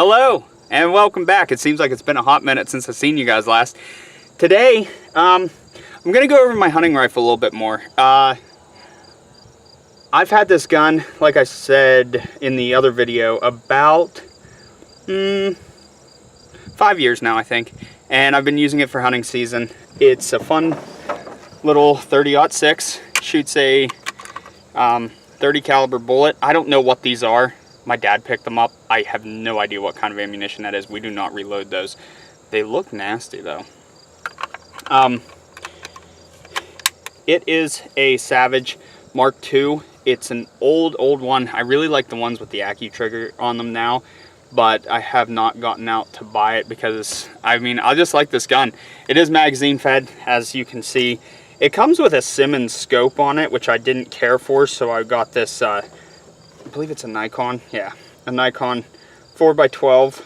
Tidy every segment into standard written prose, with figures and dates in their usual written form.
Hello and welcome back. It seems like it's been a hot minute since I've seen you guys last. Today, I'm going to go over my hunting rifle a little bit more. I've had this gun, like I said in the other video, about 5 years now, I think. And I've been using it for hunting season. It's a fun little 30-06. Shoots a 30 caliber bullet. I don't know what these are. My dad picked them up. I have no idea what kind of ammunition that is. We do not reload those. They look nasty though. It is a Savage Mark II. It's an old one. I really like the ones with the Accu trigger on them now, but I have not gotten out to buy it because, I just like this gun. It is magazine fed, as you can see. It comes with a Simmons scope on it, which I didn't care for, so I got this, I believe it's a Nikon. Yeah, a Nikon 4x12.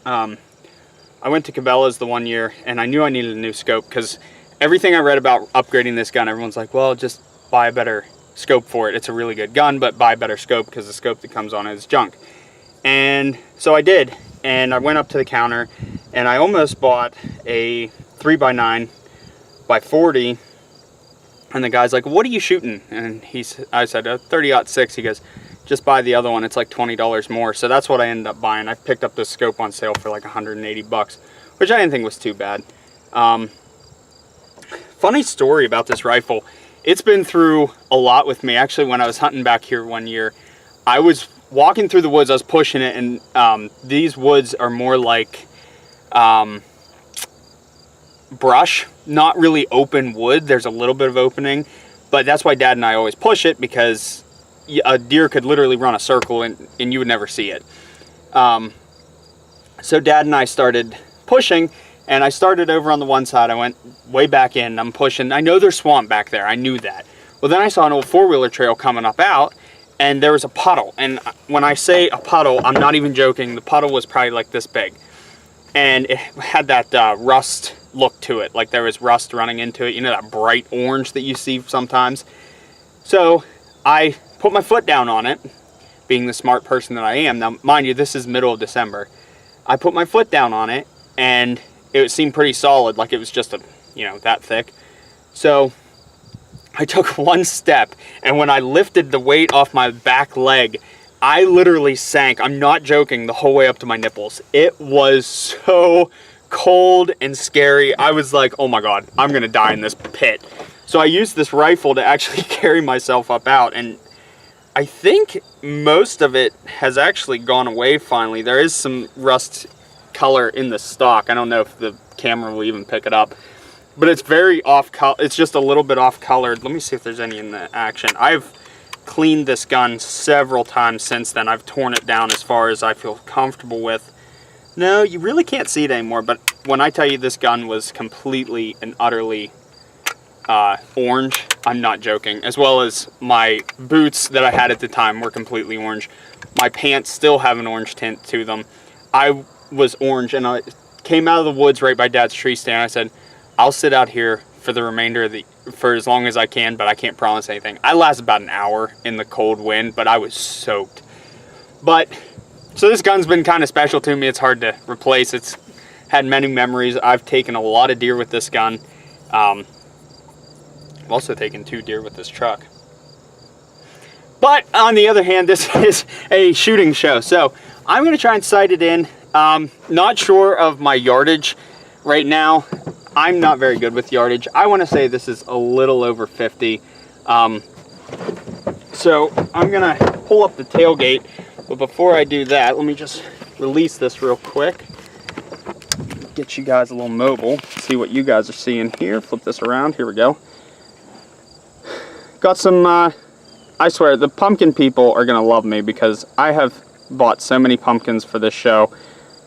I went to Cabela's the one year, and I knew I needed a new scope because everything I read about upgrading this gun, everyone's like, well, just buy a better scope for it. It's a really good gun, but buy a better scope because the scope that comes on it is junk. And so I did, and I went up to the counter, and I almost bought a 3x9 by 40. And the guy's like, what are you shooting? And I said, a 30-06. He goes, just buy the other one. It's like $20 more. So that's what I ended up buying. I picked up this scope on sale for like 180 bucks, which I didn't think was too bad. Funny story about this rifle. It's been through a lot with me. Actually, when I was hunting back here one year, I was walking through the woods. I was pushing it, and these woods are more like brush, not really open wood. There's a little bit of opening, but that's why Dad and I always push it, because a deer could literally run a circle and you would never see it. So Dad and I started pushing, and I started over on the one side. I went way back in. I'm pushing. I know there's swamp back there. I knew that. Well, then I saw an old four-wheeler trail coming up out, and there was a puddle. And when I say a puddle, I'm not even joking. The puddle was probably like this big, and it had that rust look to it, like there was rust running into it, you know, that bright orange that you see sometimes. So I put my foot down on it, being the smart person that I am. Now mind you, this is middle of December. I put my foot down on it, and it seemed pretty solid, like it was just that thick. So I took one step, and when I lifted the weight off my back leg, I literally sank, I'm not joking, the whole way up to my nipples. It was so cold and scary. I was like, oh my god, I'm gonna die in this pit. So I used this rifle to actually carry myself up out, and I think most of it has actually gone away finally. There is some rust color in the stock. I don't know if the camera will even pick it up, but it's very off color. It's just a little bit off colored. Let me see if there's any in the action. I've cleaned this gun several times since then. I've torn it down as far as I feel comfortable with. No, you really can't see it anymore, but when I tell you this gun was completely and utterly orange, I'm not joking. As well as my boots that I had at the time were completely orange. My pants still have an orange tint to them. I was orange, and I came out of the woods right by Dad's tree stand. I said, I'll sit out here for the remainder of for as long as I can, but I can't promise anything. I lasted about an hour in the cold wind, but I was soaked. So this gun's been kind of special to me. It's hard to replace. It's had many memories. I've taken a lot of deer with this gun. I've also taken 2 deer with this truck. But on the other hand, this is a shooting show. So I'm going to try and sight it in. Not sure of my yardage right now. I'm not very good with yardage. I want to say this is a little over 50. So I'm going to pull up the tailgate. But before I do that, let me just release this real quick. Get you guys a little mobile. See what you guys are seeing here. Flip this around. Here we go. Got some, I swear, the pumpkin people are going to love me because I have bought so many pumpkins for this show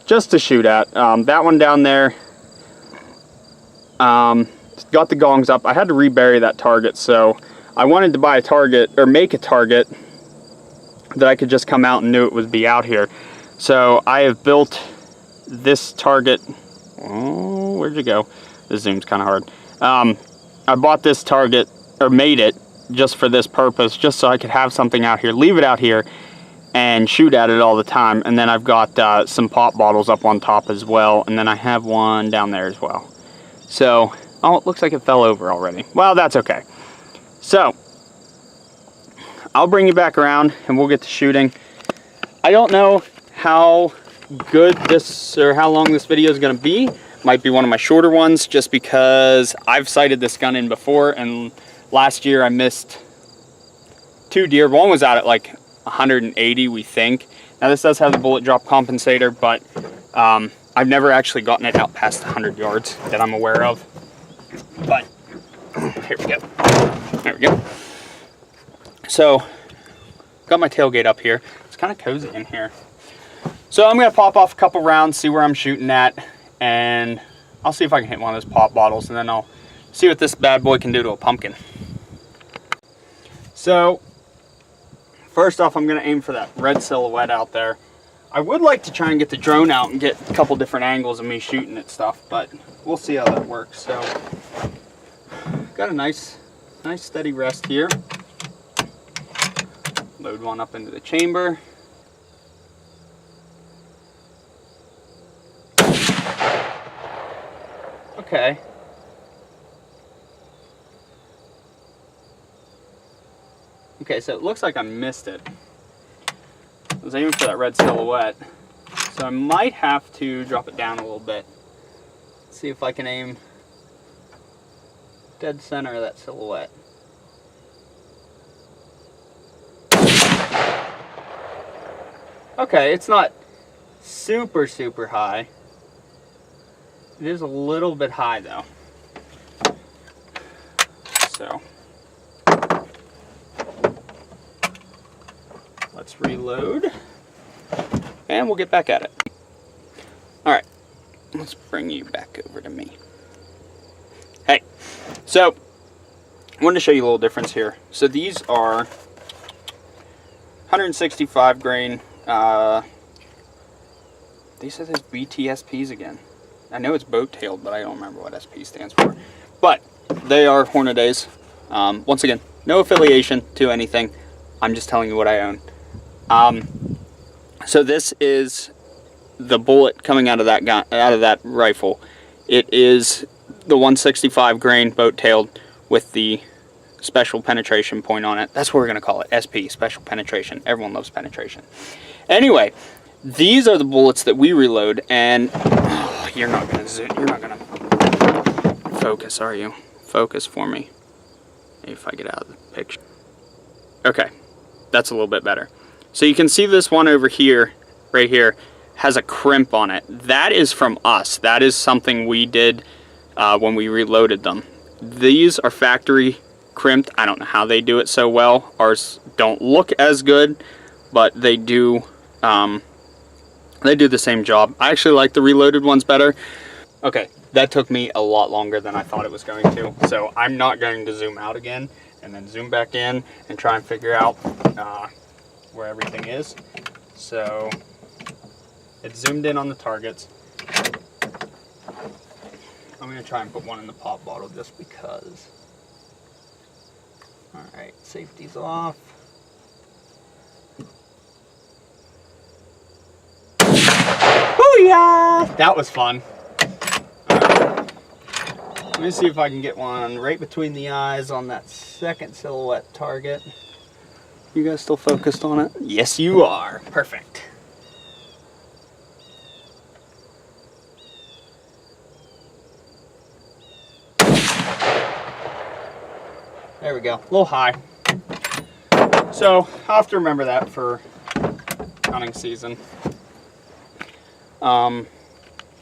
just to shoot at. That one down there, got the gongs up. I had to rebury that target, so I wanted to buy a target, or make a target that I could just come out and knew it would be out here. So I have built this target. Oh, where'd you go? The zoom's kind of hard. I bought this target, or made it, just for this purpose, just so I could have something out here, leave it out here, and shoot at it all the time. And then I've got some pop bottles up on top as well, and then I have one down there as well. So, oh, it looks like it fell over already. Well, that's okay. So, I'll bring you back around and we'll get to shooting. I don't know how good this, or how long this video is going to be. Might be one of my shorter ones, just because I've sighted this gun in before, and last year I missed 2 deer. One was out at like 180, we think. Now this does have the bullet drop compensator, but I've never actually gotten it out past 100 yards that I'm aware of. But here we go. There we go. So, got my tailgate up here. It's kind of cozy in here. So I'm going to pop off a couple rounds, see where I'm shooting at, and I'll see if I can hit one of those pop bottles, and then I'll see what this bad boy can do to a pumpkin. So, first off, I'm going to aim for that red silhouette out there. I would like to try and get the drone out and get a couple different angles of me shooting at stuff, but we'll see how that works. So, got a nice steady rest here. Load one up into the chamber. Okay. Okay, so it looks like I missed it. I was aiming for that red silhouette, so I might have to drop it down a little bit. See if I can aim dead center of that silhouette. Okay, it's not super high. It is a little bit high though. So let's reload and we'll get back at it. Alright, let's bring you back over to me. Hey, so I wanted to show you a little difference here. So these are 165 grain. These are those BTSPs again. I know it's boat-tailed, but I don't remember what SP stands for. But they are Hornaday. Once again, no affiliation to anything. I'm just telling you what I own. So this is the bullet coming out of that gun, out of that rifle. It is the 165 grain boat-tailed with the special penetration point on it. That's what we're going to call it, SP, special penetration. Everyone loves penetration. Anyway, these are the bullets that we reload, and oh, you're not going to focus, are you? Focus for me. If I get out of the picture. Okay, that's a little bit better. So you can see this one over here, right here, has a crimp on it. That is from us. That is something we did when we reloaded them. These are factory crimped. I don't know how they do it so well. Ours don't look as good, but they do the same job. I actually like the reloaded ones better. Okay, that took me a lot longer than I thought it was going to, so I'm not going to zoom out again and then zoom back in and try and figure out where everything is. So it's zoomed in on the targets. I'm going to try and put one in the pop bottle just because. Alright, safety's off. Booyah! That was fun. Right. Let me see if I can get one right between the eyes on that second silhouette target. You guys still focused on it? Yes, you are. Perfect. There we go. A little high. So I'll have to remember that for hunting season. Let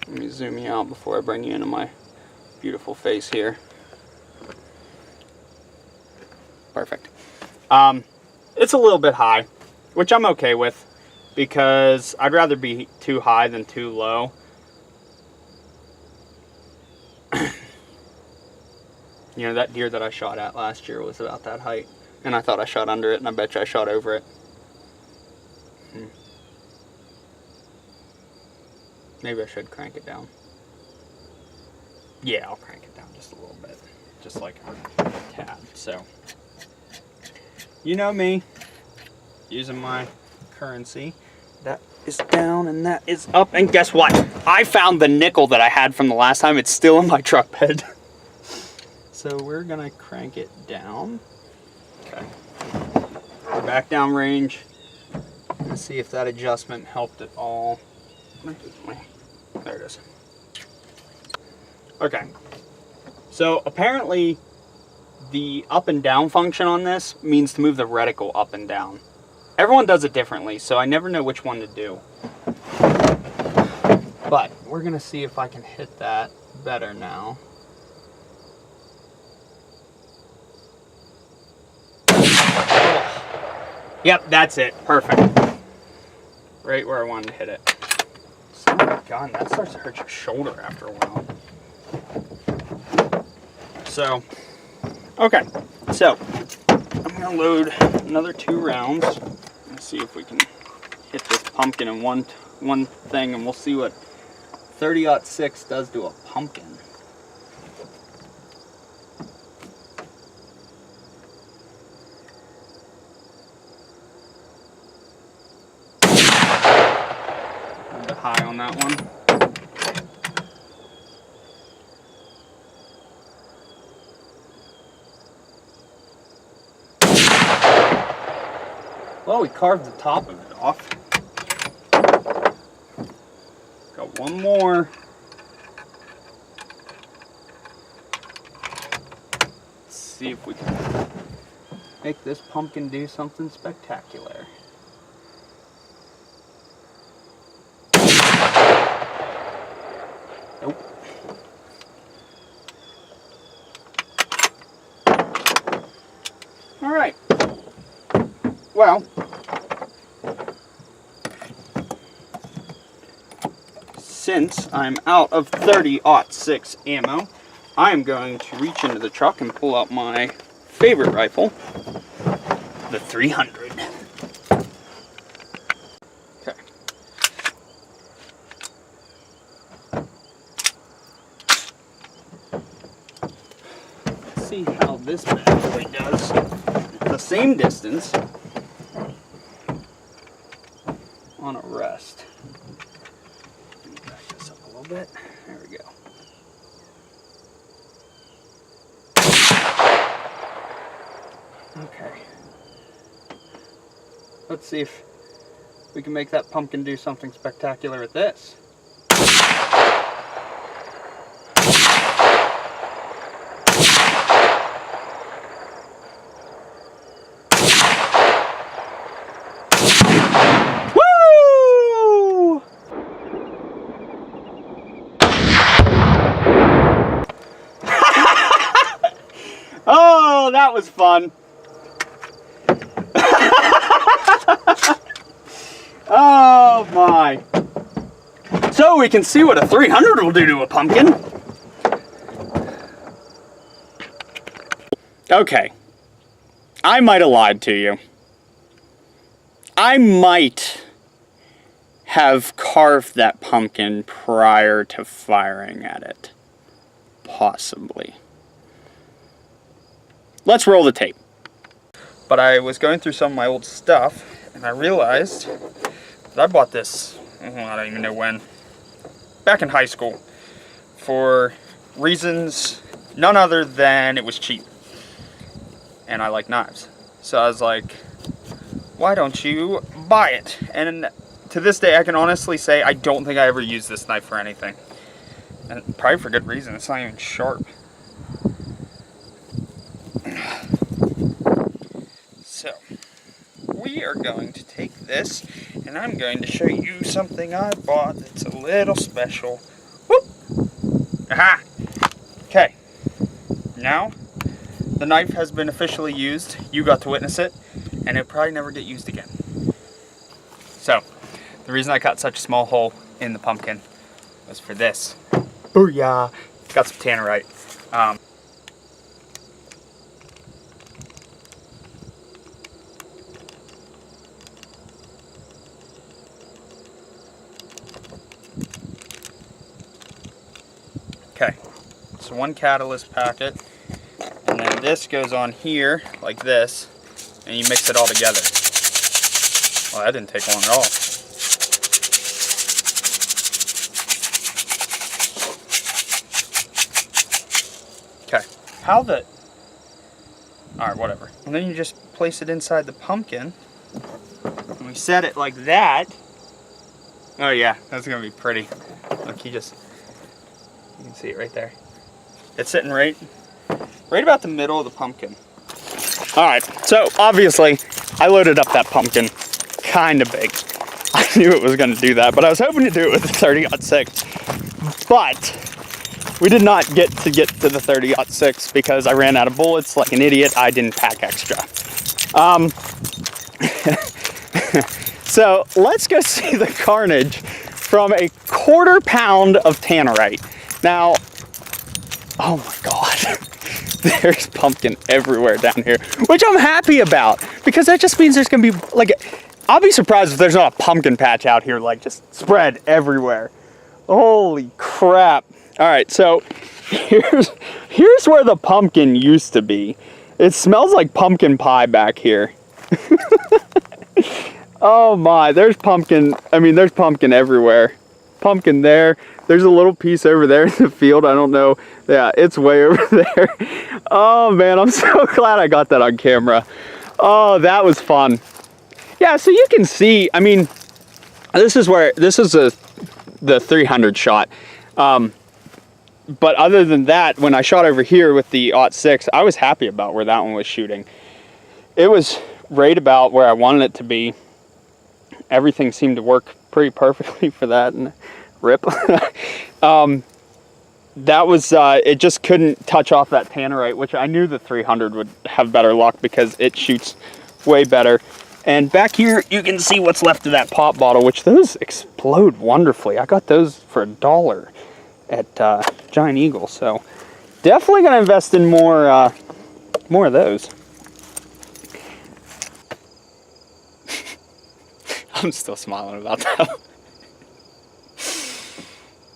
me zoom you out before I bring you into my beautiful face here. Perfect. It's a little bit high, which I'm okay with, because I'd rather be too high than too low. You know, that deer that I shot at last year was about that height, and I thought I shot under it, and I bet you I shot over it. Maybe I should crank it down. Yeah, I'll crank it down just a little bit, just like a tad. So, you know me, using my currency. That is down and that is up. And guess what? I found the nickel that I had from the last time. It's still in my truck bed. So we're gonna crank it down. Okay. We're back down range. Let's see if that adjustment helped at all. There it is. Okay. So apparently the up and down function on this means to move the reticle up and down. Everyone does it differently, so I never know which one to do. But we're gonna see if I can hit that better now. Yep, that's it. Perfect. Right where I wanted to hit it. Oh my God, that starts to hurt your shoulder after a while. So, okay. So, I'm gonna load another 2 rounds. Let's see if we can hit this pumpkin in one thing, and we'll see what 30-06 does to a pumpkin. High on that one. Well, we carved the top of it off. Got one more. Let's see if we can make this pumpkin do something spectacular. Nope. All right. Well, since I'm out of 30-06 ammo, I'm going to reach into the truck and pull out my favorite rifle, the 300. Okay. Let's see how this bad boy does. The same distance on a rest. Let me back this up a little bit. There we go. Okay. Let's see if we can make that pumpkin do something spectacular with this. Oh, that was fun. Oh my. So we can see what a 300 will do to a pumpkin. Okay. I might have lied to you. I might have carved that pumpkin prior to firing at it. Possibly. Let's roll the tape. But I was going through some of my old stuff, and I realized that I bought this, I don't even know when, back in high school, for reasons none other than it was cheap. And I like knives. So I was like, why don't you buy it? And to this day, I can honestly say I don't think I ever used this knife for anything. And probably for good reason, it's not even sharp. So, we are going to take this, and I'm going to show you something I bought that's a little special. Whoop! Aha! Okay. Now, the knife has been officially used. You got to witness it, and it'll probably never get used again. So, the reason I cut such a small hole in the pumpkin was for this. Booyah! Got some Tannerite. Okay, so one catalyst packet, and then this goes on here like this, and you mix it all together. Well, that didn't take long at all. Okay, alright, whatever. And then you just place it inside the pumpkin. And we set it like that. Oh yeah, that's gonna be pretty. Look, you can see it right there. It's sitting right about the middle of the pumpkin. Alright, so obviously I loaded up that pumpkin kind of big. I knew it was gonna do that, but I was hoping to do it with the 30-06. But we did not get to the 30-06 because I ran out of bullets like an idiot. I didn't pack extra. So let's go see the carnage from a 1/4 pound of Tannerite. Now, oh my God, there's pumpkin everywhere down here, which I'm happy about because that just means there's gonna be like, I'll be surprised if there's not a pumpkin patch out here, like just spread everywhere. Holy crap. All right, so here's where the pumpkin used to be. It smells like pumpkin pie back here. Oh my, there's pumpkin. I mean, there's pumpkin everywhere. Pumpkin there. There's a little piece over there in the field. I don't know. Yeah, it's way over there. Oh man, I'm so glad I got that on camera. Oh, that was fun. Yeah, so you can see, I mean, this is the 300 shot. But other than that, when I shot over here with the 06, I was happy about where that one was shooting. It was right about where I wanted it to be. Everything seemed to work pretty perfectly for that, and rip. That was, it just couldn't touch off that Tannerite, which I knew the 300 would have better luck because it shoots way better. And back here, you can see what's left of that pop bottle, which those explode wonderfully. I got those for $1 at Giant Eagle, so definitely gonna invest in more of those. I'm still smiling about that.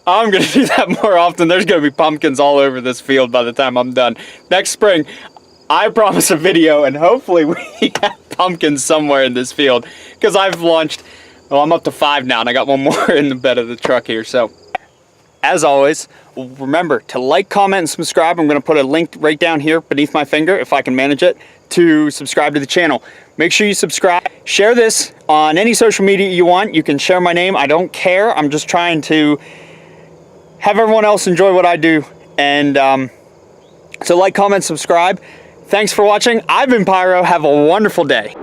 I'm gonna do that more often. There's gonna be pumpkins all over this field by the time I'm done. Next spring, I promise a video, and hopefully we have pumpkins somewhere in this field, because I've launched, well, I'm up to 5 now, and I got one more in the bed of the truck here. So, as always, remember to like, comment, and subscribe. I'm gonna put a link right down here beneath my finger, if I can manage it, to subscribe to the channel. Make sure you subscribe. Share this on any social media you want. You can share my name. I don't care. I'm just trying to have everyone else enjoy what I do. And so like, comment, subscribe. Thanks for watching. I've been Pyro. Have a wonderful day.